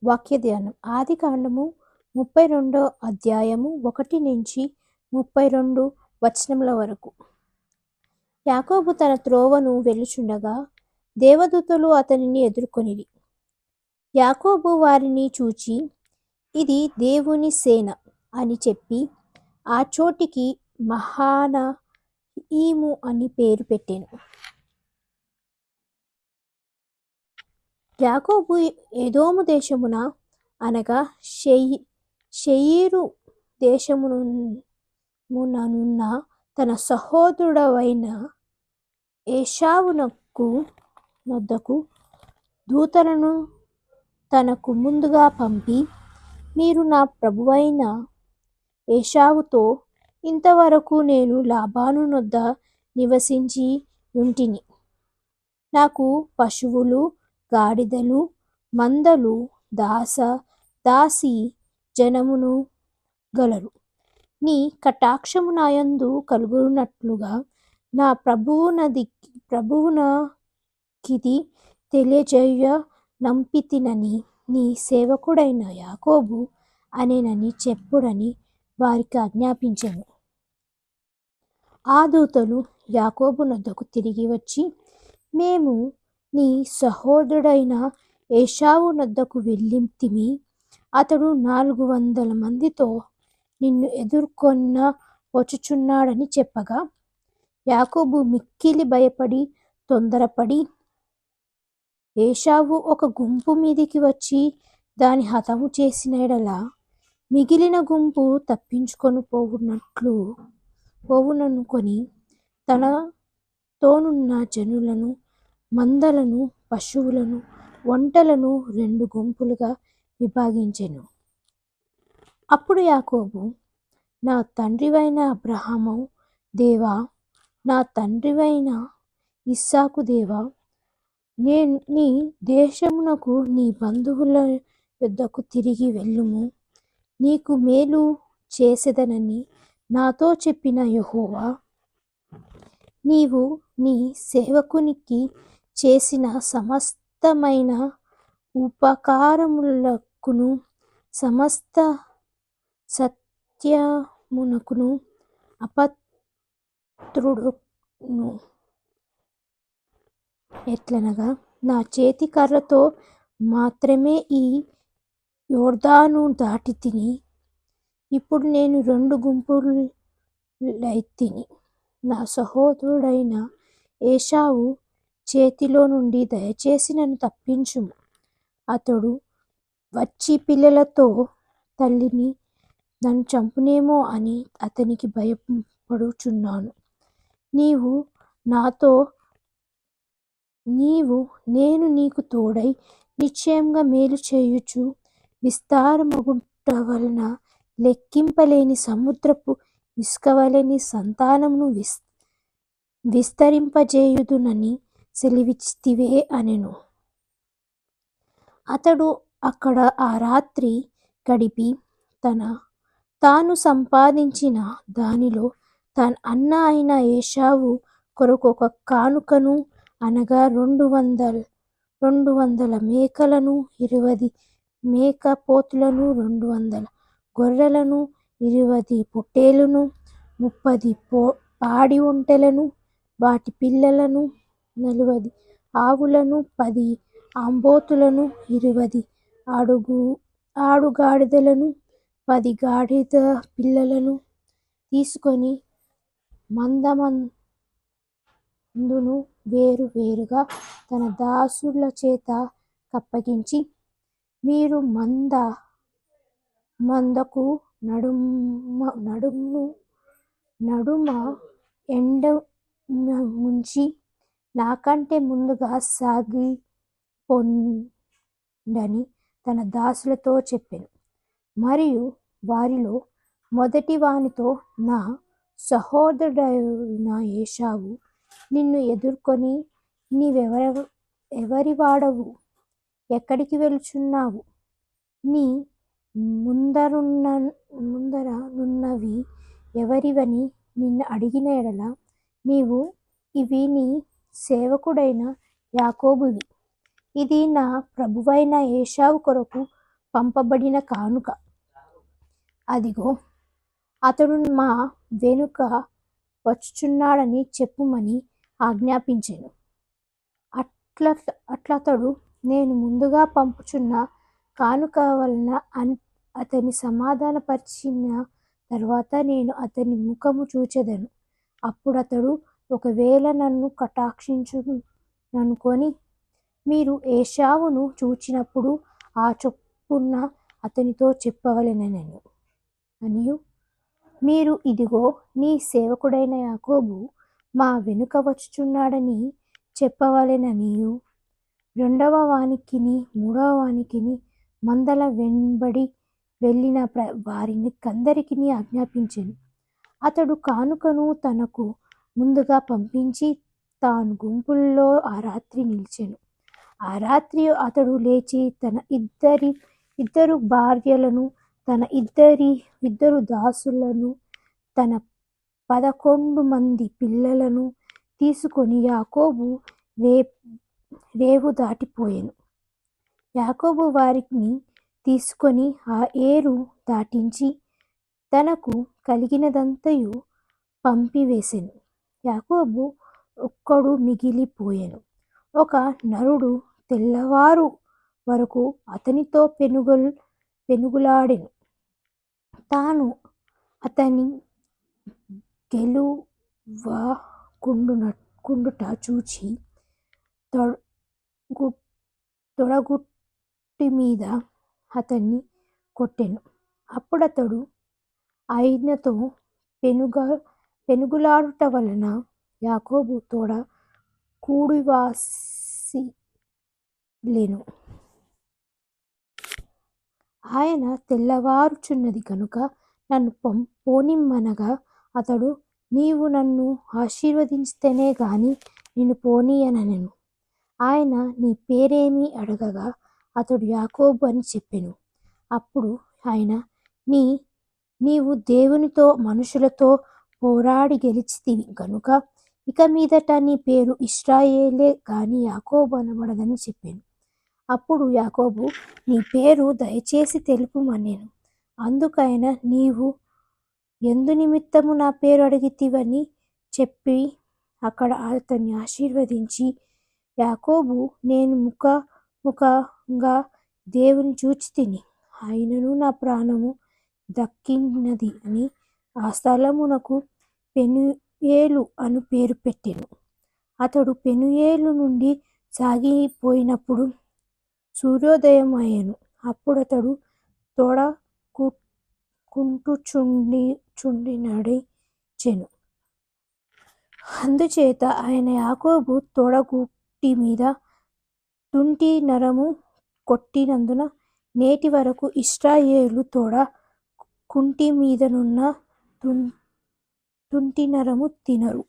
వాక్య ధ్యానం. ఆదికాండము 32 అధ్యాయము 1 నుంచి 32 వచనముల వరకు. యాకోబు తన త్రోవను వెళ్ళుచుండగా దేవదూతలు అతనిని ఎదుర్కొనిరి. యాకోబు వారిని చూచి, ఇది దేవుని సేన అని చెప్పి ఆ చోటికి మహానయీము అని పేరు పెట్టెను. యాకోబు ఎదోము దేశమున అనగా శెయీరు దేశముననున్న తన సహోదరుడవైన ఏశావు నొద్దకు దూతలను తనకు ముందుగా పంపి, మీరు నా ప్రభువైన ఏశావుతో, ఇంతవరకు నేను లాబాను నొద్ద నివసించి యుంటిని. నాకు పశువులు, గాడిదలు, మందలు, దాసీ జనమును గలరు. నీ కటాక్షము నాయందు కలుగునట్లుగా నా ప్రభువునకిది తెలియజేయ నంపితినని నీ సేవకుడైన యాకోబు అనేనని చెప్పుడని వారికి ఆజ్ఞాపించెను. ఆ దూతలు యాకోబు నొద్దకు తిరిగి వచ్చి, మేము నీ సహోదరుడైన ఏశావు నొద్దకు వెళ్ళితిమి. అతడు 400 మందితో నిన్ను ఎదుర్కొన్న వచ్చుచున్నాడని చెప్పగా, యాకోబు మిక్కిలి భయపడి తొందరపడి, ఏశావు ఒక గుంపు మీదికి వచ్చి దాని హతము చేసిన ఎడల మిగిలిన గుంపు తప్పించుకొని పోవుననుకొని తనతోనున్న జనులను, మందలను, పశువులను, ఒంటెలను 2 గుంపులుగా విభాగించెను. అప్పుడు యాకోబు, నా తండ్రివైన అబ్రహాము దేవా, నా తండ్రివైన ఇస్సాకు దేవా, నీ దేశమునకు నీ బంధువుల యొద్దకు తిరిగి వెళ్ళుము. నీకు మేలు చేసేదనని నాతో చెప్పిన యెహోవా, నీవు నీ సేవకునికి చేసిన సమస్తమైన ఉపకారములకును సమస్త సత్యమునకును అపాత్రుడును. ఎట్లనగా, నా చేతి కర్రతో మాత్రమే ఈ యొర్దాను దాటితిని. ఇప్పుడు నేను 2 గుంపులైతిని. నా సహోదరుడైన ఏశావు చేతిలో నుండి దయచేసి నన్ను తప్పించుము. అతడు వచ్చి పిల్లలతో తల్లిని నన్ను చంపునేమో అని అతనికి భయపడుచున్నాను. నేను నీకు తోడై నిశ్చయముగా మేలు చేయుచు విస్తారమగుట వలన లెక్కింపలేని సముద్రపు ఇసుకవలె నీ సంతానమును విస్తరింపజేయుదునని సెలవిచ్చితివే అనెను. అతడు అక్కడ ఆ రాత్రి గడిపి తాను సంపాదించిన దానిలో తన అన్న అయిన ఏశావు కొరకు ఒక కానుకను, అనగా 200 మేకలను, 20 మేకపోతులను, 200 గొర్రెలను, 20 పొట్టేలును, 30 పాడి ఒంటెలను వాటి పిల్లలను, 40 ఆవులను, 10 ఆంబోతులను, 20 ఆడుగాడిదలను, 10 గాడిద పిల్లలను తీసుకొని మందను వేరు వేరుగా తన దాసుల చేత కప్పగించి, మీరు మందకు నడుమ ఎండముంచి నాకంటే ముందుగా సాగిపోండని తన దాసులతో చెప్పెను. మరియు వారిలో మొదటి వానితో, నా సహోదరుడైన ఏశావు నిన్ను ఎదుర్కొని, నీవెవరివాడవు, ఎక్కడికి వెళుచున్నావు, నీ ముందరనున్నవి ఎవరివని నిన్ను అడిగిన ఎడల, నీవు, ఇవి నీ సేవకుడైన యాకోబువి, ఇది నా ప్రభువైన ఏశావు కొరకు పంపబడిన కానుక. అదిగో, అతడు మా వెనుక వచ్చుచున్నాడని చెప్పుమని ఆజ్ఞాపించెను. అట్లతడు నేను ముందుగా పంపుచున్న కానుక వలన అతని సమాధానపరిచిన తరువాత నేను అతని ముఖము చూచెదను. అప్పుడతడు ఒకవేళ నన్ను కటాక్షించుననుకొని మీరు ఏశావును చూచినప్పుడు ఆ చొప్పున అతనితో చెప్పవలెననియు, మీరు ఇదిగో నీ సేవకుడైన యాకోబు మా వెనుక వచ్చుచున్నాడని చెప్పవలెననియు, రెండవ వానికిని మూడవ వానికిని మందల వెంబడి వెళ్ళిన వారికందరికిని ఆజ్ఞాపించెను. అతడు కానుకను తనకు ముందుగా పంపించి తాను గుంపులో ఆ రాత్రి నిలిచెను. ఆ రాత్రి అతడు లేచి తన ఇద్దరు భార్యలను, తన ఇద్దరు దాసులను, తన 11 మంది పిల్లలను తీసుకొని యాకోబు రేవు దాటిపోయెను. యాకోబు వారిని తీసుకొని ఆ ఏరు దాటించి తనకు కలిగినదంతయు పంపివేసెను. యాకోబు ఒక్కడు మిగిలిపోయెను. ఒక నరుడు తెల్లవారు వరకు అతనితో పెనుగులాడెను. తాను అతని గెలువకుండుట చూచి తొడగుట్టిమీద అతన్ని కొట్టెను. అప్పుడతడు ఆయనతో పెనుగులాడుట వలన యాకోబు తొడ కూడివాసిల్లెను. ఆయన తెల్లవారుచున్నది గనుక నన్ను పోనిమ్మనగా అతడు, నీవు నన్ను ఆశీర్వదించితేనే గాని నిన్ను పోనీయనెను. ఆయన నీ పేరేమి అడగగా అతడు యాకోబు అని చెప్పెను. అప్పుడు ఆయన, నీవు దేవునితో మనుషులతో పోరాడి గెలిచితివి గనుక ఇక మీదట నీ పేరు ఇశ్రాయేలే గాని యాకోబు అనబడదని చెప్పెను. అప్పుడు యాకోబు, నీ పేరు దయచేసి తెలుపుమనెను. అందుకైన, నీవు ఎందు నిమిత్తము నా పేరు అడిగితివని చెప్పి అక్కడ అతన్ని ఆశీర్వదించి, యాకోబు, నేను ముఖముఖంగా దేవుని చూచితిని, ఆయనను నా ప్రాణము దక్కినది అని ఆ స్థలమునకు పెనూయేలు అను పేరు పెట్టెను. అతడు పెనూయేలు నుండి సాగిపోయినప్పుడు సూర్యోదయం అయ్యెను. అప్పుడతడు తొడగుట్టుచుండినడచెను. అందుచేత ఆయన యాకోబు తొడగుట్టి మీద తుంటి నరము కొట్టినందున నేటి వరకు ఇశ్రాయేలు తొడ కుంటిమీదనున్న తుంటినరము తినరు.